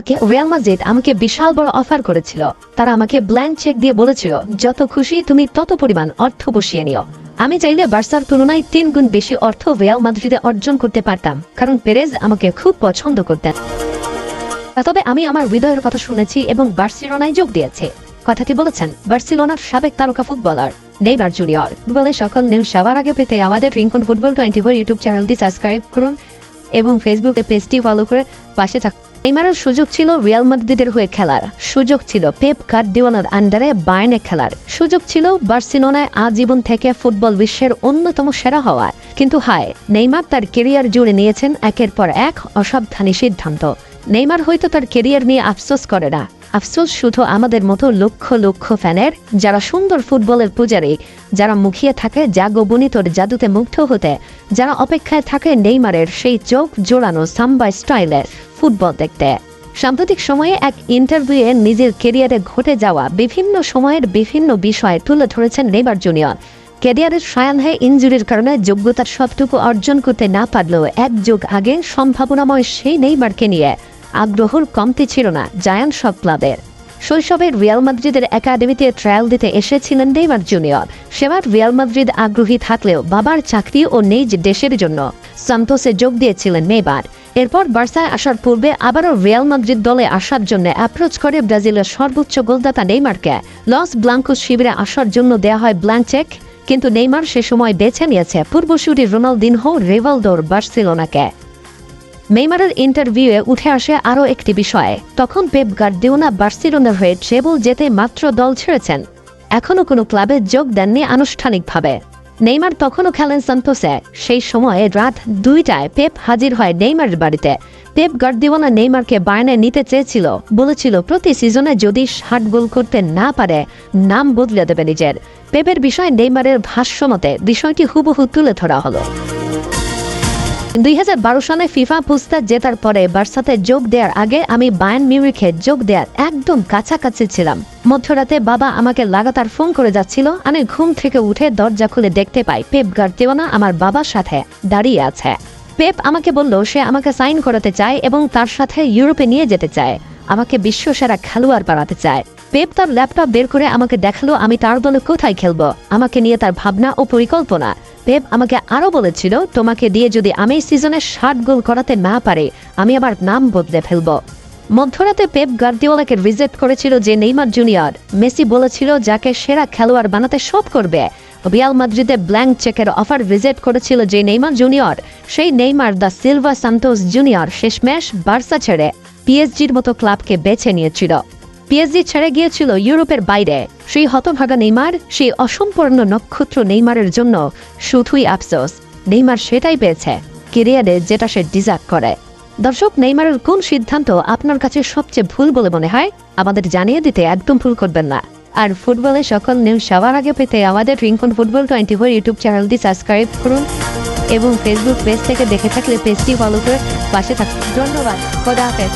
Real Madrid আমাকে বিশাল বড় offer করেছিল। তারা আমাকে ব্ল্যাঙ্ক চেক দিয়ে বলেছিল, যত খুশি তুমি তত পরিমাণ অর্থ বসিয়ে নিও। আমি চাইলে বার্সার তুলনায় 3 গুণ বেশি অর্থ রিয়াল মাদ্রিদে অর্জন করতে পারতাম, কারণ পেরেজ আমাকে খুব পছন্দ করতেন। তবে আমি আমার হৃদয়ের কথা শুনেছি এবং বার্সেলোনায় যোগ দিয়েছি। কথাটি বলেছেন বার্সেলোনার সাবেক তারকা ফুটবলার নেইমার জুনিয়র। বলে সকল নিউজ সবার আগে পেতে আমাদের রিংকন ফুটবল 24 ইউটিউব চ্যানেলটি সাবস্ক্রাইব করুন এবং ফেসবুকে পেজটি ফলো করে পাশে থাকুন। নেইমারের সুযোগ ছিল রিয়াল মাদ্রিদের হয়ে খেলার, সুযোগ ছিল পেপ গার্দিওলার আন্ডারে বায়ার্নে খেলার, সুযোগ ছিল বার্সেলোনায় আজীবন থেকে ফুটবল বিশ্বের অন্যতম সেরা হওয়ার। কিন্তু হায়, নেইমার তার কেরিয়ার জুড়ে নিয়েছেন একের পর এক অসাবধানী সিদ্ধান্ত। নেইমার হয়তো তার কেরিয়ার নিয়ে আফসোস করে না, আফসোস শুধু আমাদের মতো লক্ষ লক্ষ ফ্যানের, যারা সুন্দর ফুটবলের পূজারী, যারা মুখিয়ে থাকে জাগবনিতর জাদুতে মুগ্ধ হতে, যারা অপেক্ষায় থাকে নেইমারের সেই চোখ জোড়ানো সাম্বা স্টাইলের ফুটবল দেখতে। সাম্প্রতিক সময়ে এক ইন্টারভিউয়ে নিজের কেরিয়ারে ঘটে যাওয়া বিভিন্ন সময়ের বিভিন্ন বিষয় তুলে ধরেছেন নেইমার জুনিয়র। ক্যারিয়ারের সায়াহ্নে ইনজুরির কারণে যোগ্যতার সবটুকু অর্জন করতে না পারলেও এক যুগ আগে সম্ভাবনাময় সেই নেইমারকে নিয়ে আগ্রহর কমতি ছিল না জায়ান্ট সব ক্লাবের। শৈশবের রিয়াল মাদ্রিদের একাডেমিতে ট্রায়াল দিতে এসেছিলেন নেইমার জুনিয়র। সেবার রিয়াল মাদ্রিদ আগ্রহী থাকলেও বাবার চাকরি ও নিজ দেশের জন্য সান্তোসে যোগ দিয়েছিলেন নেইমার। এরপর বার্সায় আসার পূর্বে আবারও রিয়াল মাদ্রিদ দলে আসার জন্য অ্যাপ্রোচ করে ব্রাজিলের সর্বোচ্চ গোলদাতা নেইমারকে লস ব্লাঙ্কোস শিবিরে আসার জন্য দেওয়া হয় ব্ল্যাঙ্ক চেক। কিন্তু নেইমার সে সময় বেছে নিয়েছে পূর্বসূরি রোনালদিনহো রিভালদোর বার্সেলোনাকে। নেইমারের ইন্টারভিউয়ে উঠে আসে আরও একটি বিষয়, তখন পেপ গার্দিওলা বার্সেলোনার হয়ে ট্রেবল যেতে মাত্র দল ছেড়েছেন, এখনও কোনো ক্লাবে যোগ দেননি আনুষ্ঠানিকভাবে। নেইমার তখনও খেলেন সান্তোসে। সেই সময়ে রাত 2টায় পেপ হাজির হয় নেইমারের বাড়িতে। পেপ গার্দিওলা নেইমারকে বায়ার্নে নিতে চেয়েছিল, বলেছিল প্রতি সিজনে যদি 60 গোল করতে না পারে নাম বদলে দেবে নিজের। পেপের বিষয়ে নেইমারের ভাষ্যমতে বিষয়টি হুবহু তুলে ধরা হলো। 2012 সালে ফিফা পুরস্কার জেতার পরে বার্সাতে যোগ দেওয়ার আগে আমি বায়ার্ন মিউনিখে যোগ দেওয়ার একদম কাছাকাছি ছিলাম। মধ্যরাতে বাবা আমাকে লাগাতার ফোন করে যাচ্ছিল। আমি ঘুম থেকে উঠে দরজা খুলে দেখতে পাই পেপ গার্দিওলা আমার বাবার সাথে দাঁড়িয়ে আছে। পেপ আমাকে বলল সে আমাকে সাইন করাতে চায় এবং তার সাথে ইউরোপে নিয়ে যেতে চায়, আমাকে বিশ্বসেরা খেলোয়াড় বানাতে চায়। পেপ তার ল্যাপটপ বের করে আমাকে দেখালো আমি তার দলে কোথায় খেলবো, আমাকে নিয়ে তার ভাবনা ও পরিকল্পনা। পেপ আমাকে আরও বলেছিল, তোমাকে দিয়ে যদি আমি সিজনে 60 গোল করাতে না পারে আমি আবার নাম বদলে ফেলব। মধ্যরাতে পেপ গার্দিওলাকে রিজেক্ট করেছিল যে নেইমার জুনিয়র। মেসি বলেছিল যাকে সেরা খেলোয়াড় বানাতে সব করবে। রিয়াল মাদ্রিদে ব্ল্যাঙ্ক চেকের অফার রিজেক্ট করেছিল যে নেইমার জুনিয়র। সেই Neymar da Silva Santos junior শেষমেশ বার্সা ছেড়ে পিএসজির মতো ক্লাবকে বেছে নিয়েছিল। পিএসজি ছেড়ে গিয়েছিল ইউরোপের বাইরে। সেই হতভাগা নেইমার, সেই অসম্পূর্ণ নক্ষত্র নেইমারের জন্য শুধুই আফসোস, নেইমার সেটাই পেয়েছে ক্যারিয়ারে যেটা সে ডিজার্ভ করে। দর্শক, নেইমারের কোন সিদ্ধান্ত আপনার কাছে সবচেয়ে ভুল বলে মনে হয় আমাদের জানিয়ে দিতে একদম ভুল করবেন না। আর ফুটবলের সকল নিউজ সবার আগে পেতে আমাদের রিংকন ফুটবল 24 ইউটিউব চ্যানেলটি সাবস্ক্রাইব করুন এবং ফেসবুক পেজ থেকে দেখে থাকলে পেজটি ফলো করে পাশে থাকুন। ধন্যবাদ। খোদা হাফেজ।